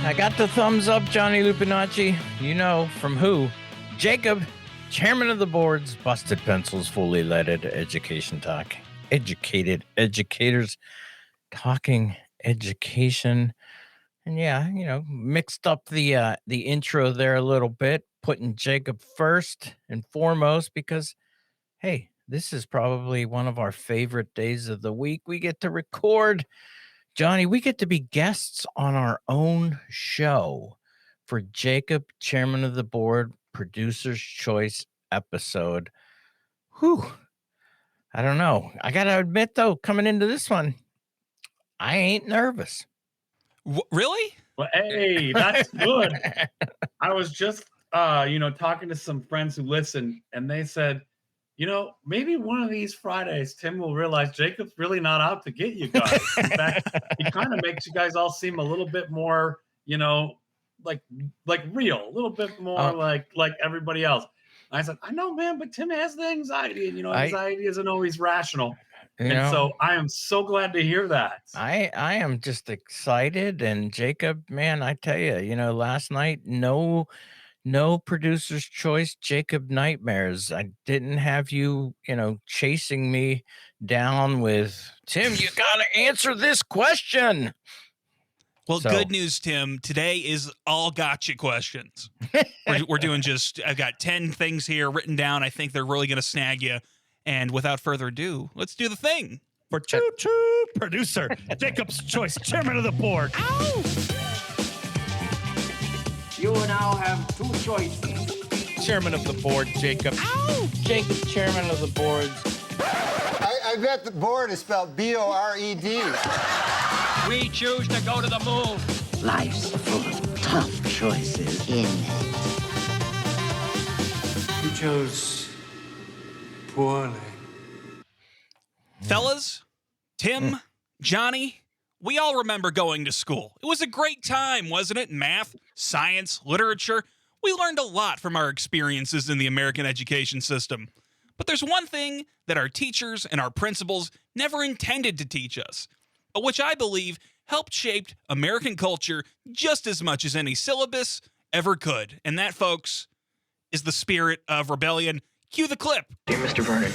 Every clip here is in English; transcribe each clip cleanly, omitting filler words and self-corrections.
I got the thumbs up, Johnny Lupinacci. You know from who? Jacob, chairman of the board's Busted Pencils, fully leaded education talk. Educated educators talking education. And yeah, mixed up the intro there a little bit, putting Jacob first and foremost because, hey, this is probably one of our favorite days of the week. We get to record. Johnny, we get to be guests on our own show for Jacob, chairman of the board, producer's choice episode. Whew. I don't know. I got to admit, though, coming into this one, I ain't nervous. Really? Well, hey, that's good. I was just, talking to some friends who listen, and they said, maybe one of these Fridays, Tim will realize Jacob's really not out to get you guys. In fact, he kind of makes you guys all seem a little bit more, like real, a little bit more like everybody else. I said, I know, man, but Tim has the anxiety, and anxiety isn't always rational. So I am so glad to hear that. I am just excited. And Jacob, man, I tell you, last night, no producer's choice Jacob nightmares. I didn't have you, chasing me down with, Tim, you got to answer this question. Well, good news, Tim. Today is all gotcha questions. We're doing I've got 10 things here written down. I think they're really going to snag you. And without further ado, let's do the thing. For choo-choo, producer, Jacob's choice, chairman of the board. Ow! You now have two choices. Chairman of the board, Jacob. Ow! Jacob, chairman of the board. I bet the board is spelled B-O-R-E-D. We choose to go to the moon. Life's full of tough choices in it. You chose poorly. Fellas, Tim, Johnny, we all remember going to school. It was a great time, wasn't it? Math, science, literature. We learned a lot from our experiences in the American education system. But there's one thing that our teachers and our principals never intended to teach us, but which I believe helped shape American culture just as much as any syllabus ever could. And that, folks, is the spirit of rebellion. Cue the clip. Dear Mr. Vernon,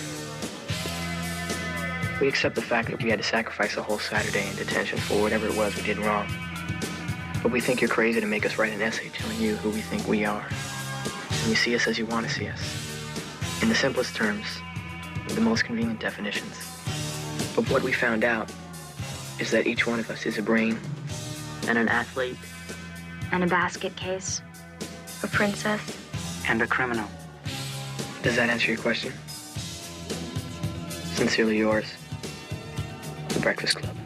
we accept the fact that we had to sacrifice a whole Saturday in detention for whatever it was we did wrong. But we think you're crazy to make us write an essay telling you who we think we are. And you see us as you want to see us. In the simplest terms, with the most convenient definitions. But what we found out is that each one of us is a brain and an athlete and a basket case, a princess, and a criminal. Does that answer your question? Sincerely yours, The Breakfast Club.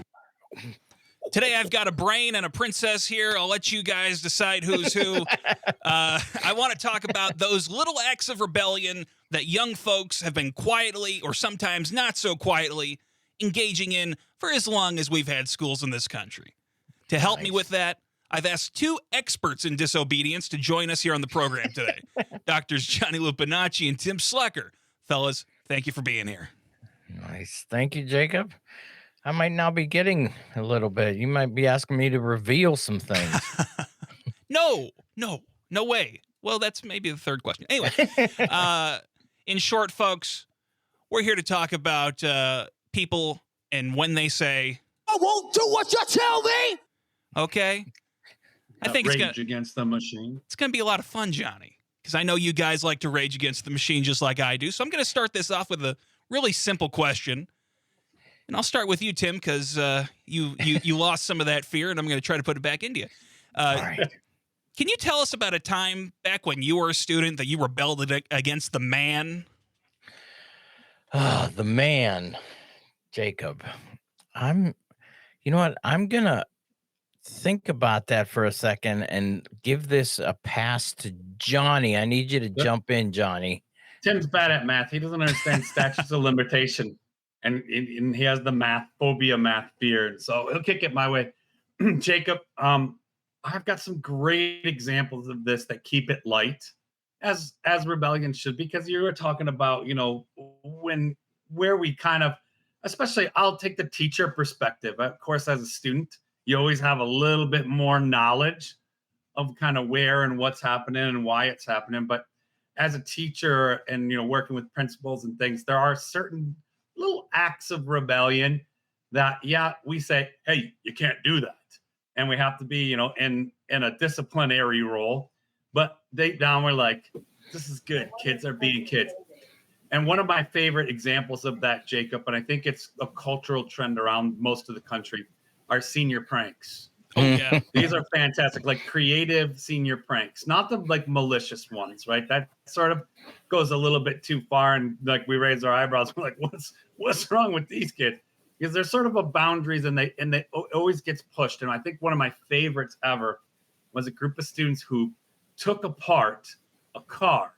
Today I've got a brain and a princess here. I'll let you guys decide who's who. I want to talk about those little acts of rebellion that young folks have been quietly, or sometimes not so quietly, engaging in for as long as we've had schools in this country. To help me with that, I've asked two experts in disobedience to join us here on the program today. Doctors Johnny Lupinacci and Tim Slekar. Fellas, thank you for being here. Nice. Thank you, Jacob. I might now be getting a little bit. You might be asking me to reveal some things. No way. Well, that's maybe the third question. Anyway, in short, folks, we're here to talk about people and when they say, I won't do what you tell me. Okay. I think Rage Against the Machine. It's going to be a lot of fun, Johnny, because I know you guys like to rage against the machine just like I do. So I'm going to start this off with a really simple question. And I'll start with you, Tim, because you lost some of that fear, and I'm going to try to put it back into you. All right. Can you tell us about a time back when you were a student that you rebelled against the man? The man, Jacob. You know what? I'm going to think about that for a second and give this a pass to Johnny. I need you to jump in, Johnny. Tim's bad at math. He doesn't understand statutes of limitation. And he has the math phobia, math fear. So he'll kick it my way. Jacob, I've got some great examples of this that keep it light, as rebellion should, because you were talking about, where we kind of, especially I'll take the teacher perspective. Of course, as a student, you always have a little bit more knowledge of kind of where and what's happening and why it's happening. But as a teacher and, working with principals and things, there are certain little acts of rebellion that, we say, hey, you can't do that. And we have to be, in a disciplinary role. But deep down, we're like, this is good. Kids are being kids. And one of my favorite examples of that, Jacob, and I think it's a cultural trend around most of the country, are senior pranks. Oh, yeah. These are fantastic, like creative senior pranks, not the like malicious ones, right? That sort of goes a little bit too far. And like we raise our eyebrows, we're like, what's wrong with these kids? Because there's sort of a boundaries and they always gets pushed. And I think one of my favorites ever was a group of students who took apart a car,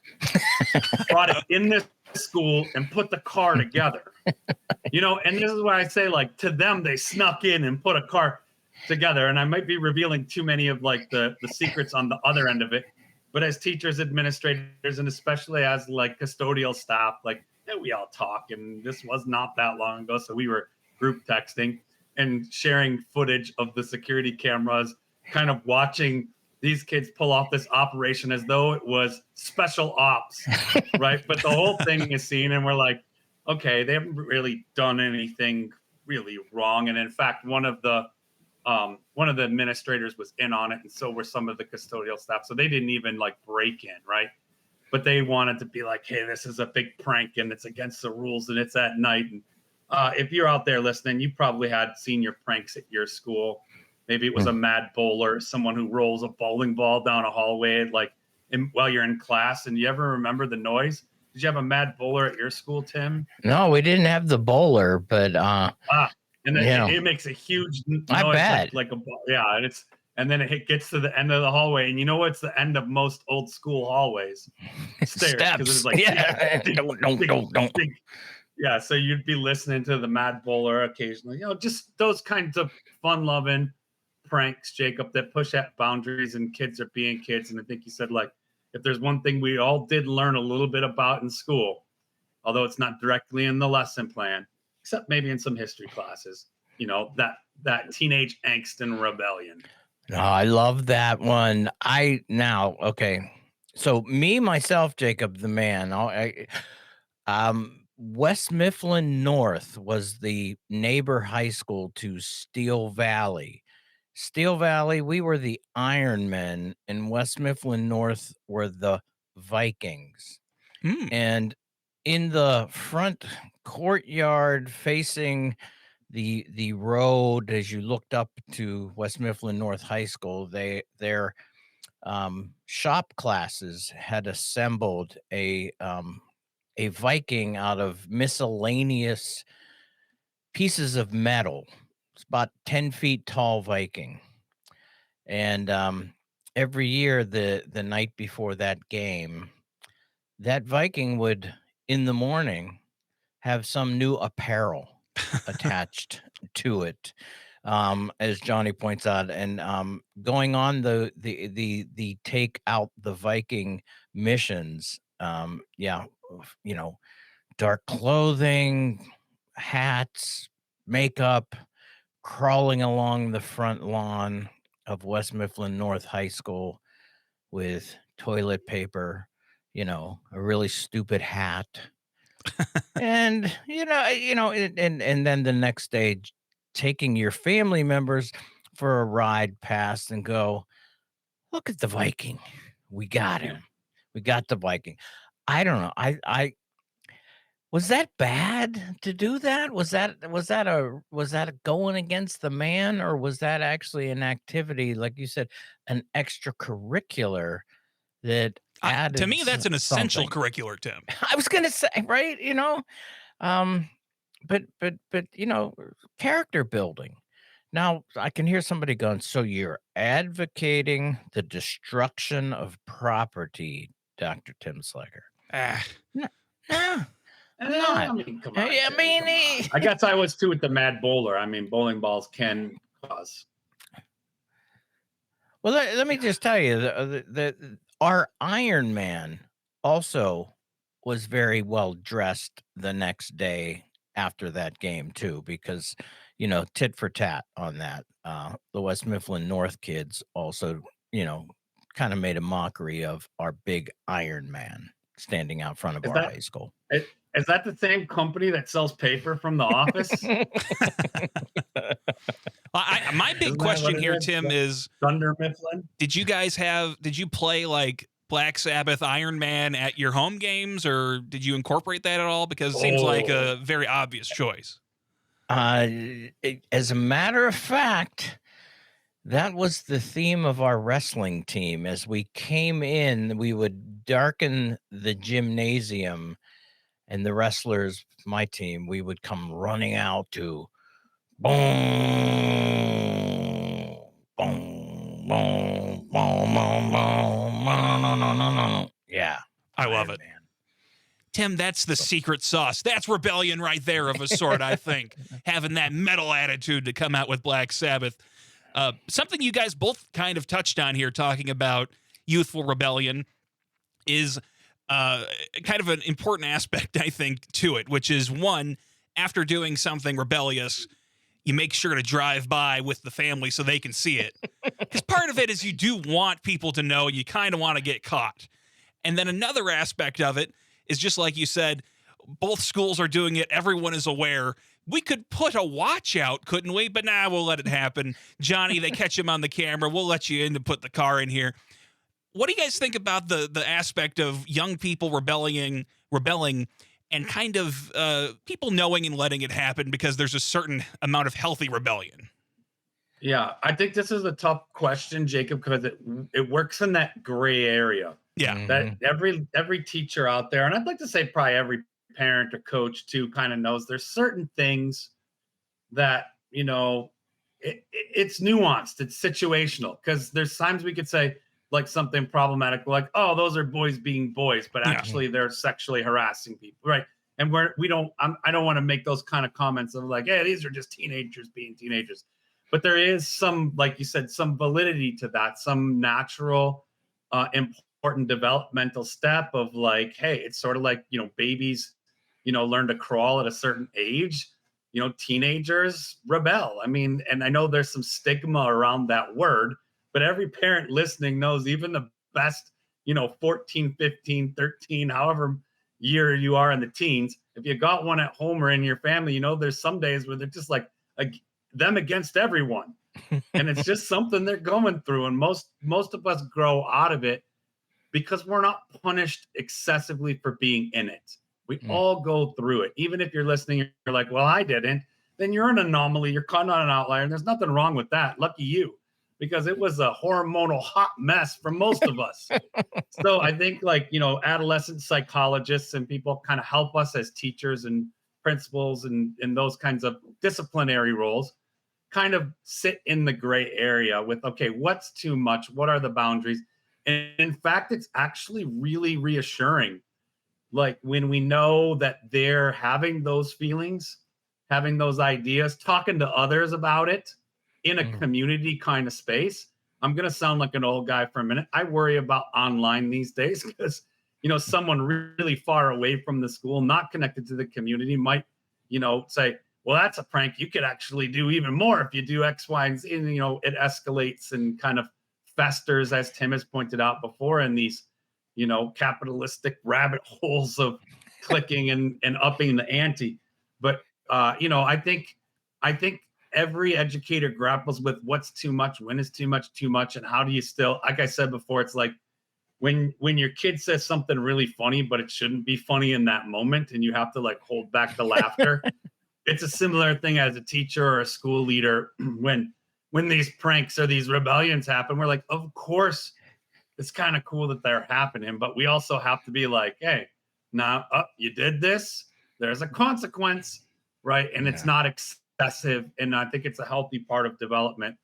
brought it in this school and put the car together. And this is why I say, like, to them, they snuck in and put a car together. And I might be revealing too many of like the secrets on the other end of it. But as teachers, administrators, and especially as like custodial staff, like, we all talk. And this was not that long ago. So we were group texting and sharing footage of the security cameras, kind of watching these kids pull off this operation as though it was special ops, right? But the whole thing is seen, and we're like, okay, they haven't really done anything really wrong. And in fact, one of the administrators was in on it, and so were some of the custodial staff. So they didn't even like break in, right? But they wanted to be like, hey, this is a big prank, and it's against the rules, and it's at night. And if you're out there listening, you probably had senior pranks at your school. Maybe it was a mad bowler, someone who rolls a bowling ball down a hallway, like while you're in class. And you ever remember the noise? Did you have a mad bowler at your school, Tim? No, we didn't have the bowler, but and then it makes a huge noise. I bet. Like and then it gets to the end of the hallway, and you know what's the end of most old school hallways? Stairs. Steps. It's like, Don't. Yeah, so you'd be listening to the mad bowler occasionally. Just those kinds of fun-loving pranks, Jacob, that push at boundaries, and kids are being kids. And I think you said, like, if there's one thing we all did learn a little bit about in school, although it's not directly in the lesson plan, except maybe in some history classes, that teenage angst and rebellion. No, I love that one. Okay. So myself, Jacob, the man, West Mifflin North was the neighbor high school to Steel Valley. Steel Valley, we were the Ironmen, and West Mifflin North were the Vikings. And in the front courtyard facing the road, as you looked up to West Mifflin North High School, their shop classes had assembled a Viking out of miscellaneous pieces of metal. It's about 10 feet tall Viking. And every year, the night before that game, that Viking would, in the morning, have some new apparel attached to it, as Johnny points out. And going on the take out the Viking missions, dark clothing, hats, makeup, crawling along the front lawn of West Mifflin North High School with toilet paper, a really stupid hat. And, and then the next day, taking your family members for a ride past and go, look at the Viking. We got him. We got the Viking. I don't know. I was that bad to do that? Was that a going against the man, or was that actually an activity, like you said, an extracurricular that added to me, that's an essential something? curricular, Tim. I was gonna say, right? But character building. Now I can hear somebody going, so you're advocating the destruction of property, Dr. Tim Slekar? No. I'm not. I mean, come on. I I guess I was too with the mad bowler. I mean, bowling balls can cause. Well, let me just tell you, our Iron Man also was very well dressed the next day after that game too, because tit for tat on that. The West Mifflin North kids also, kind of made a mockery of our big Iron Man standing out front of our high school. Is that the same company that sells paper from The Office? My big question here, Tim, is Thunder Mifflin. Did you play like Black Sabbath, Iron Man at your home games, or did you incorporate that at all? Because it seems like a very obvious choice. As a matter of fact, that was the theme of our wrestling team. As we came in, we would darken the gymnasium, and the wrestlers, my team, we would come running out to boom, boom, boom, boom, boom, boom. Yeah. I love it. Man. Tim, that's the secret sauce. That's rebellion right there of a sort, I think. Having that metal attitude to come out with Black Sabbath. Something you guys both kind of touched on here, talking about youthful rebellion, is kind of an important aspect, I think, to it, which is, one, after doing something rebellious, you make sure to drive by with the family so they can see it. Because part of it is you do want people to know, you kind of want to get caught. And then another aspect of it is, just like you said, both schools are doing it. Everyone is aware. We could put a watch out, couldn't we? But we'll let it happen. Johnny, they catch him on the camera. We'll let you in to put the car in here. What do you guys think about the aspect of young people rebelling, and kind of people knowing and letting it happen because there's a certain amount of healthy rebellion? Yeah, I think this is a tough question, Jacob, because it works in that gray area. Yeah. That every teacher out there, and I'd like to say probably every parent or coach too, kind of knows there's certain things that, it's nuanced, it's situational, because there's times we could say like something problematic, like, oh, those are boys being boys, but actually they're sexually harassing people, right? And I don't want to make those kind of comments of like, hey, these are just teenagers being teenagers. But there is some, like you said, some validity to that, some natural, important developmental step of like, hey, it's sort of like, babies, learn to crawl at a certain age, teenagers rebel. I mean, and I know there's some stigma around that word, but every parent listening knows even the best, 14, 15, 13, however year you are in the teens, if you got one at home or in your family, there's some days where they're just like them against everyone. And it's just something they're going through. And most of us grow out of it because we're not punished excessively for being in it. We all go through it. Even if you're listening, you're like, well, I didn't. Then you're an anomaly. You're kind of an outlier. And there's nothing wrong with that. Lucky you. Because it was a hormonal hot mess for most of us. So I think adolescent psychologists and people kind of help us as teachers and principals and those kinds of disciplinary roles kind of sit in the gray area with, okay, what's too much? What are the boundaries? And in fact, it's actually really reassuring. Like when we know that they're having those feelings, having those ideas, talking to others about it, in a community kind of space. I'm going to sound like an old guy for a minute. I worry about online these days because, someone really far away from the school, not connected to the community might, say, well, that's a prank. You could actually do even more if you do X, Y, and Z. And, it escalates and kind of festers, as Tim has pointed out before, in these, capitalistic rabbit holes of clicking and upping the ante. But, I think every educator grapples with what's too much, when is too much, and how do you still, like I said before, it's like when your kid says something really funny, but it shouldn't be funny in that moment, and you have to like hold back the laughter. It's a similar thing as a teacher or a school leader when these pranks or these rebellions happen. We're like, of course, it's kind of cool that they're happening, but we also have to be like, hey, now you did this, there's a consequence, right? And it's not excessive, and I think it's a healthy part of development.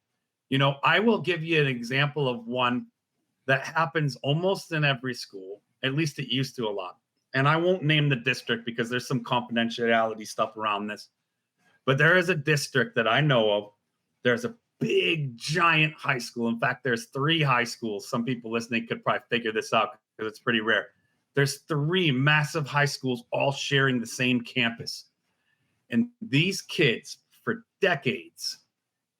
I will give you an example of one that happens almost in every school. At least it used to a lot. And I won't name the district because there's some confidentiality stuff around this. But there is a district that I know of. There's a big, giant high school. In fact, there's 3 high schools. Some people listening could probably figure this out because it's pretty rare. There's 3 massive high schools all sharing the same campus. And these kids, for decades,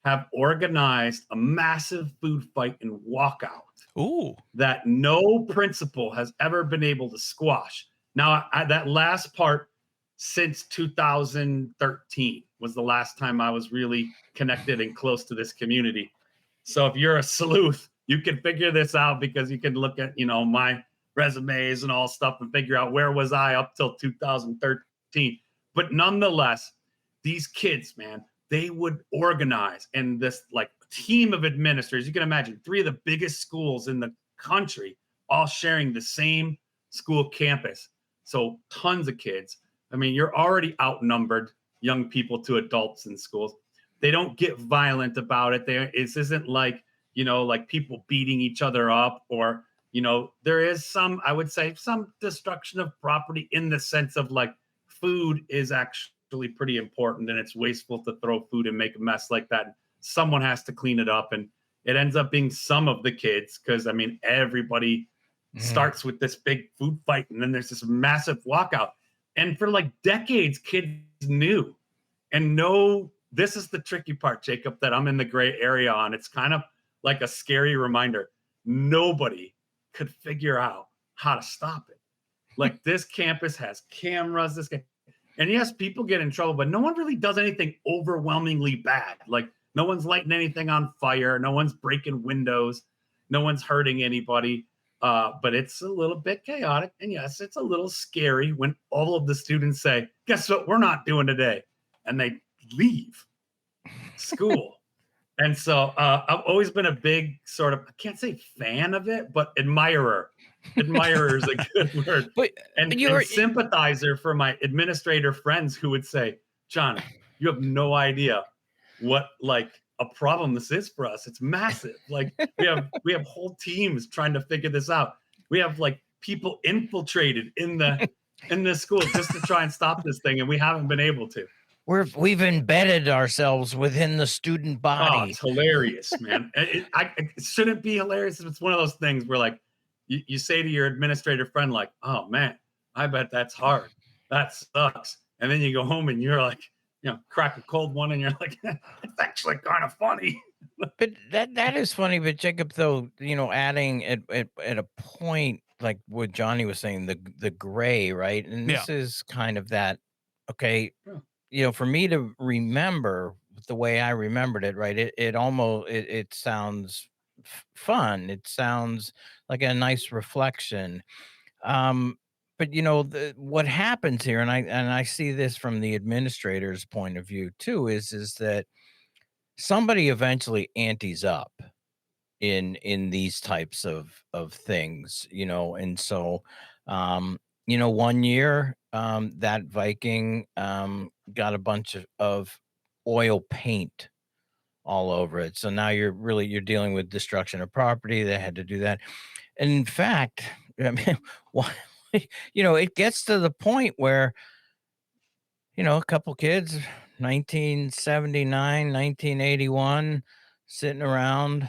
have organized a massive food fight and walkout. Ooh. That no principal has ever been able to squash. Now, that last part, since 2013 was the last time I was really connected and close to this community. So if you're a sleuth, you can figure this out because you can look at, my resumes and all stuff and figure out where was I up till 2013. But nonetheless, these kids, man, they would organize, and this like team of administrators, you can imagine 3 of the biggest schools in the country all sharing the same school campus. So tons of kids. I mean, you're already outnumbered, young people to adults in schools. They don't get violent about it. This isn't like, like people beating each other up, or, there is some, I would say, some destruction of property in the sense of like food is actually pretty important, and it's wasteful to throw food and make a mess like that. Someone has to clean it up, and it ends up being some of the kids, because I mean, everybody starts with this big food fight, and then there's this massive walkout. And for like decades, kids knew and know. This is the tricky part, Jacob, that I'm in the gray area on. It's kind of like a scary reminder. Nobody could figure out how to stop it. Like, this campus has cameras, and yes, people get in trouble, but no one really does anything overwhelmingly bad. Like, no one's lighting anything on fire. No one's breaking windows. No one's hurting anybody. But it's a little bit chaotic. And yes, it's a little scary when all of the students say, guess what we're not doing today? And they leave school. And so I've always been a big sort of, I can't say fan of it, but admirer. Admirer is a good word. And sympathizer for my administrator friends who would say, John, you have no idea what like a problem this is for us. It's massive. Like we have whole teams trying to figure this out. We have like people infiltrated in the school just to try and stop this thing, and we haven't been able to. We've embedded ourselves within the student body. Oh, it's hilarious, man. It shouldn't be hilarious. It's one of those things where like you say to your administrator friend, like, oh man, I bet that's hard. That sucks. And then you go home and you're like, crack a cold one, and you're like, it's actually kind of funny. But that is funny. But Jacob, though, adding at a point like what Johnny was saying, the gray, right? And this is kind of that. Okay, for me to remember the way I remembered it, right? It sounds fun. It sounds like a nice reflection. But what happens here, and I see this from the administrator's point of view too, is that somebody eventually antes up in these types of things, and so one year that Viking got a bunch of oil paint all over it. So now you're dealing with destruction of property. They had to do that. And in fact, I mean, it gets to the point where, a couple kids, 1979, 1981, sitting around,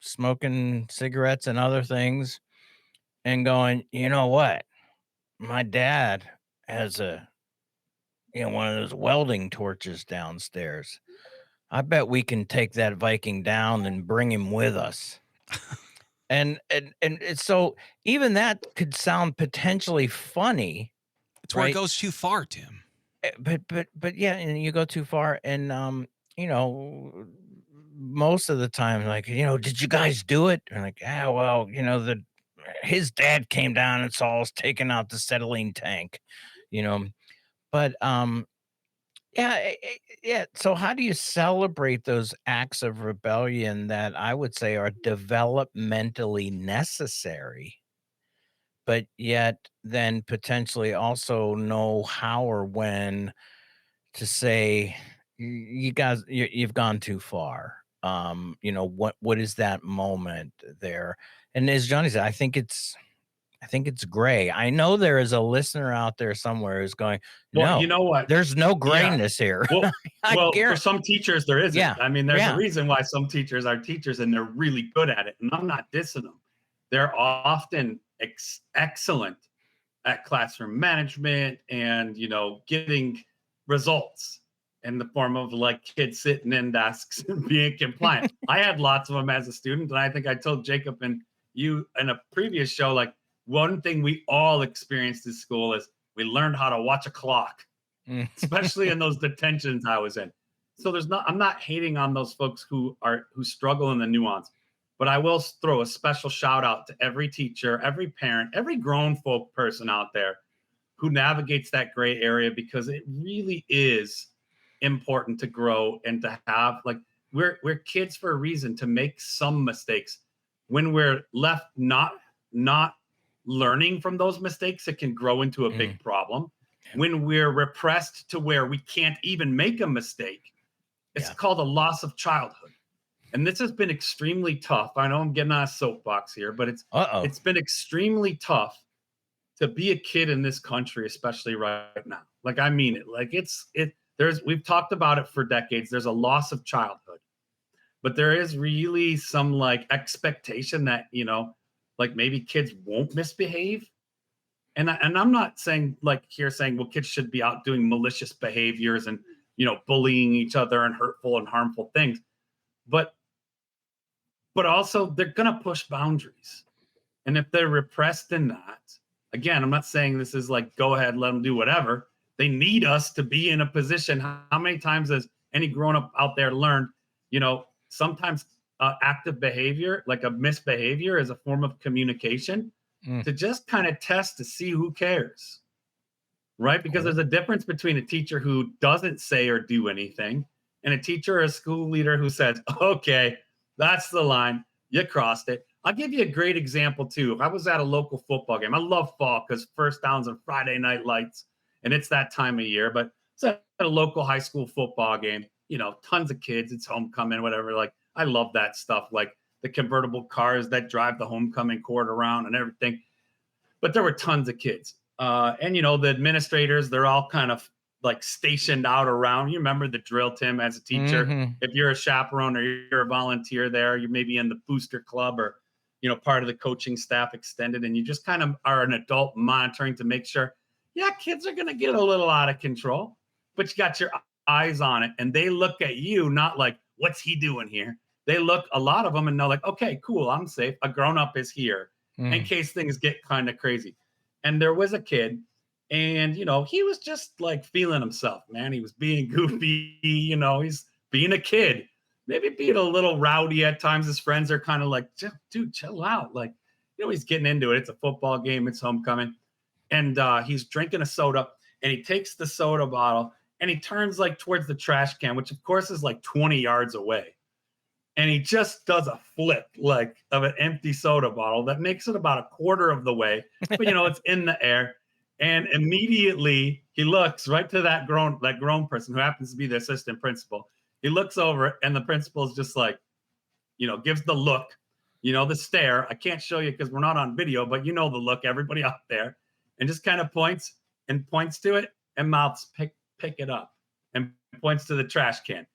smoking cigarettes and other things and going, you know what? My dad has one of those welding torches downstairs. I bet we can take that Viking down and bring him with us. And so even that could sound potentially funny. It's where it goes too far, Tim. But yeah, and you go too far, and most of the time, like, did you guys do it? And like, well, his dad came down and saw us taking out the acetylene tank, but yeah. So how do you celebrate those acts of rebellion that I would say are developmentally necessary, but yet then potentially also know how or when to say, you guys, you've gone too far. What is that moment there? And as Johnny said, I think it's gray. I know there is a listener out there somewhere who's going, no, well, you know what? There's no grayness here. Well, for some teachers there isn't. Yeah. I mean, there's a reason why some teachers are teachers and they're really good at it. And I'm not dissing them. They're often excellent at classroom management and, getting results. in the form of like kids sitting in desks and being compliant. I had lots of them as a student. And I think I told Jacob and you in a previous show, like one thing we all experienced in school is we learned how to watch a clock, especially in those detentions I was in. So I'm not hating on those folks who struggle in the nuance, but I will throw a special shout out to every teacher, every parent, every grown folk person out there who navigates that gray area, because it really is important to grow and to have, like, we're kids for a reason, to make some mistakes. When we're left not learning from those mistakes, it can grow into a big problem. When we're repressed to where we can't even make a mistake, it's called a loss of childhood. And this has been extremely tough. I know I'm getting on a soapbox here, but it's been extremely tough to be a kid in this country, especially right now. Like, I mean it. Like, we've talked about it for decades. There's a loss of childhood, but there is really some like expectation that, you know, like maybe kids won't misbehave. And I'm not saying well, kids should be out doing malicious behaviors and, you know, bullying each other and hurtful and harmful things. But also they're going to push boundaries. And if they're repressed in that, again, I'm not saying this is like, go ahead, let them do whatever. They need us to be in a position. How many times has any grown up out there learned, you know, sometimes active behavior, like a misbehavior, is a form of communication to just kind of test to see who cares, right? Because there's a difference between a teacher who doesn't say or do anything and a teacher or a school leader who says, okay, that's the line, you crossed it. I'll give you a great example too. I was at a local football game. I love fall because first downs and Friday night lights, and it's that time of year. But it's at a local high school football game, you know, tons of kids, it's homecoming, whatever. Like, I love that stuff, like the convertible cars that drive the homecoming court around and everything. But there were tons of kids. And, you know, the administrators, they're all kind of like stationed out around. You remember the drill, Tim, as a teacher. If you're a chaperone or you're a volunteer there, you may be in the booster club or, you know, part of the coaching staff extended, and you just kind of are an adult monitoring to make sure, yeah, kids are going to get a little out of control, but you got your eyes on it, and they look at you not like, what's he doing here? They look, a lot of them, and they're like, okay, cool, I'm safe. A grown-up is here in case things get kind of crazy. And there was a kid, and, you know, he was just like feeling himself, man. He was being goofy, you know, he's being a kid, maybe being a little rowdy at times. His friends are kind of like, dude, chill out. Like, you know, he's getting into it. It's a football game. It's homecoming. And he's drinking a soda, and he takes the soda bottle and he turns like towards the trash can, which of course is like 20 yards away. And he just does a flip like of an empty soda bottle that makes it about a quarter of the way, but you know, it's in the air. And immediately he looks right to that grown person who happens to be the assistant principal. He looks over, and the principal is just like, you know, gives the look, you know, the stare. I can't show you because we're not on video, but you know the look, everybody out there, and just kind of points to it and mouths, pick it up, and points to the trash can.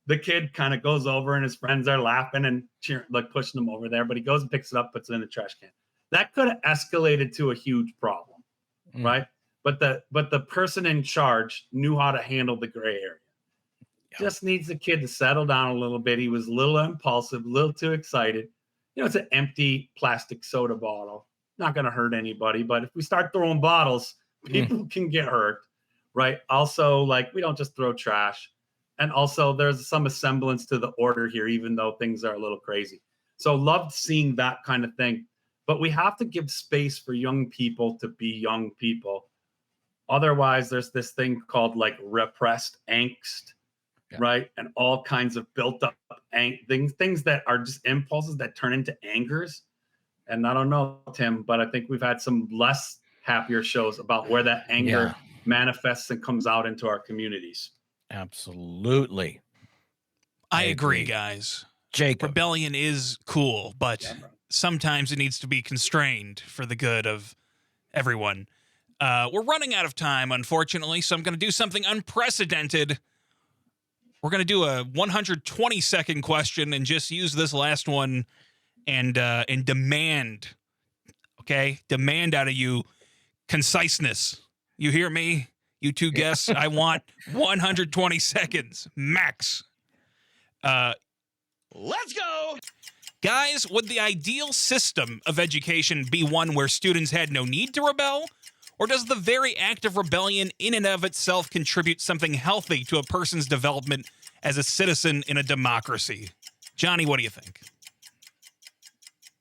The kid kind of goes over, and his friends are laughing and cheering, like pushing him over there, but he goes and picks it up, puts it in the trash can. That could have escalated to a huge problem, right? But the person in charge knew how to handle the gray area. Just needs the kid to settle down a little bit. He was a little impulsive, a little too excited. You know, it's an empty plastic soda bottle. Not going to hurt anybody, but if we start throwing bottles, people can get hurt, right? Also, like, we don't just throw trash. And also, there's some semblance to the order here, even though things are a little crazy. So loved seeing that kind of thing. But we have to give space for young people to be young people. Otherwise, there's this thing called like repressed angst, right? And all kinds of built up things that are just impulses that turn into angers. And I don't know, Tim, but I think we've had some less happier shows about where that anger manifests and comes out into our communities. Absolutely. I agree, guys. Jacob. Rebellion is cool, but sometimes it needs to be constrained for the good of everyone. We're running out of time, unfortunately, so I'm going to do something unprecedented. We're going to do a 120-second question and just use this last one and demand, okay? Demand out of you conciseness. You hear me? You two guess. I want 120 seconds max. Let's go. Guys, would the ideal system of education be one where students had no need to rebel? Or does the very act of rebellion in and of itself contribute something healthy to a person's development as a citizen in a democracy? Johnny, what do you think?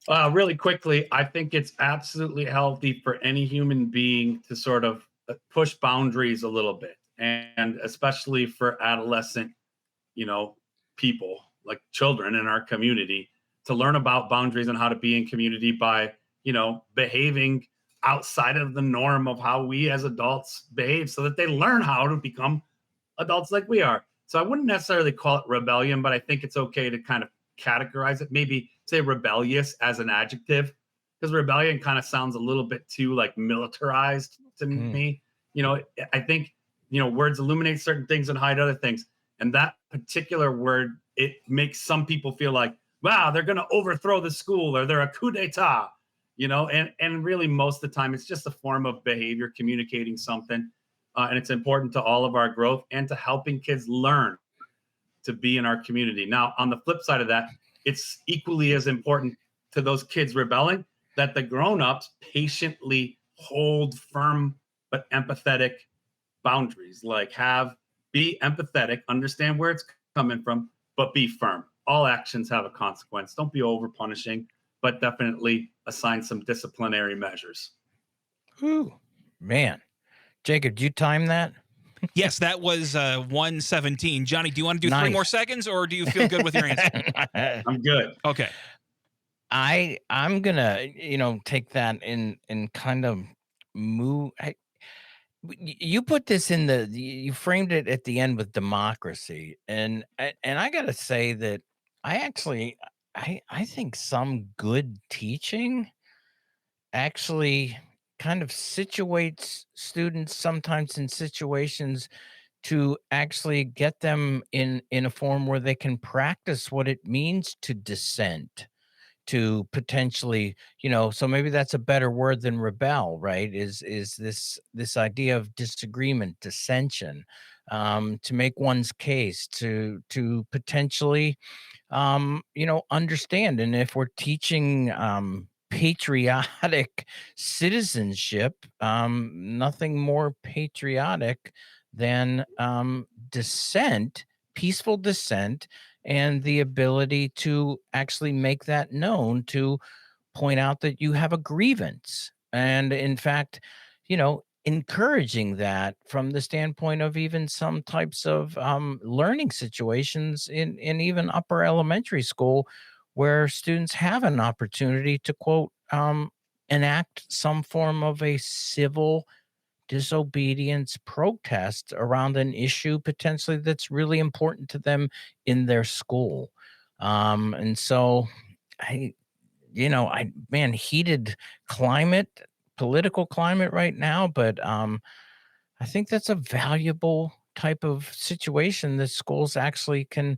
Really quickly, I think it's absolutely healthy for any human being to sort of push boundaries a little bit, and especially for adolescent, people like children in our community, to learn about boundaries and how to be in community by, behaving outside of the norm of how we as adults behave, so that they learn how to become adults like we are. So I wouldn't necessarily call it rebellion, but I think it's okay to kind of categorize it, maybe say rebellious as an adjective, because rebellion kind of sounds a little bit too like militarized to me. I think, words illuminate certain things and hide other things. And that particular word, it makes some people feel like, wow, they're going to overthrow the school, or they're a coup d'etat, and really most of the time it's just a form of behavior communicating something. And it's important to all of our growth and to helping kids learn to be in our community. Now, on the flip side of that, it's equally as important to those kids rebelling that the grown-ups patiently hold firm but empathetic boundaries. Like be empathetic, understand where it's coming from, but be firm. All actions have a consequence. Don't be over punishing, but definitely assign some disciplinary measures. Ooh, man. Jacob, did you time that? Yes, that was 1:17. Johnny, do you want to do 3 more seconds, or do you feel good with your answer? I'm good. Okay. I'm gonna, take that and kind of move. You put this you framed it at the end with democracy, and I gotta say that I think some good teaching actually kind of situates students sometimes in situations to actually get them in a form where they can practice what it means to dissent, to potentially, so maybe that's a better word than rebel, right? Is this idea of disagreement, dissension, to make one's case, to potentially, understand. And if we're teaching patriotic citizenship, nothing more patriotic than dissent, peaceful dissent, and the ability to actually make that known, to point out that you have a grievance. And in fact, encouraging that from the standpoint of even some types of learning situations in even upper elementary school, where students have an opportunity to, quote, enact some form of a civil disobedience protest around an issue potentially that's really important to them in their school. And so heated political climate right now, but I think that's a valuable type of situation that schools actually can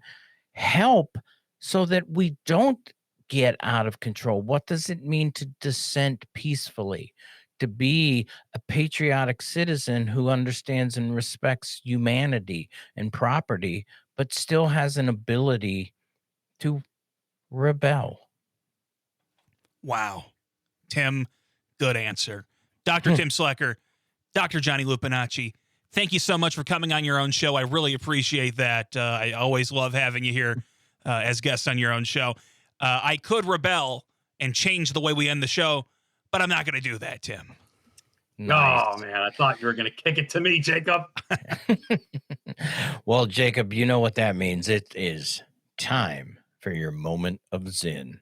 help, so that we don't get out of control. What does it mean to dissent peacefully? To be a patriotic citizen who understands and respects humanity and property, but still has an ability to rebel. Wow. Tim, good answer. Dr. Tim Slekar, Dr. Johnny Lupinacci, thank you so much for coming on your own show. I really appreciate that. I always love having you here as guests on your own show. I could rebel and change the way we end the show, but I'm not going to do that, Tim. Nice. Oh, man, I thought you were going to kick it to me, Jacob. Well, Jacob, you know what that means. It is time for your moment of Zen.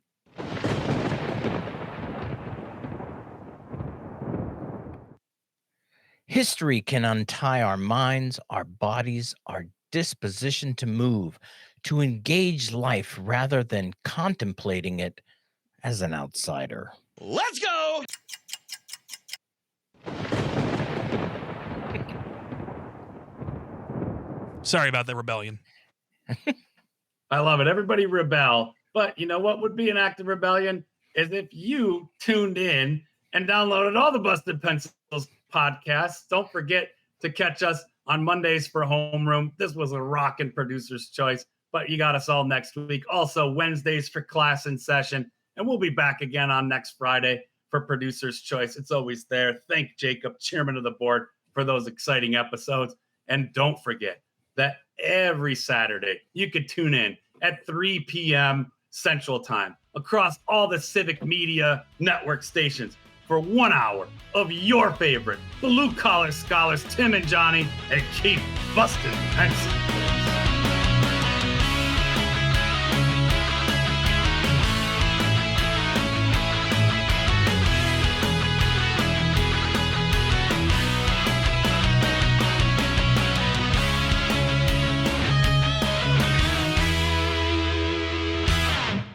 History can untie our minds, our bodies, our disposition to move, to engage life rather than contemplating it as an outsider. Let's go! Sorry about the rebellion. I love it. Everybody rebel. But you know what would be an act of rebellion? Is if you tuned in and downloaded all the Busted Pencils podcasts. Don't forget to catch us on Mondays for Homeroom. This was a rockin' Producer's Choice, but you got us all next week. Also, Wednesdays for Class in Session, and we'll be back again on next Friday for Producer's Choice. It's always there. Thank Jakob, chairman of the board, for those exciting episodes. And don't forget that every Saturday you could tune in at 3 p.m. Central Time across all the Civic Media Network stations for 1 hour of your favorite blue-collar scholars, Tim and Johnny, and keep busting pencils.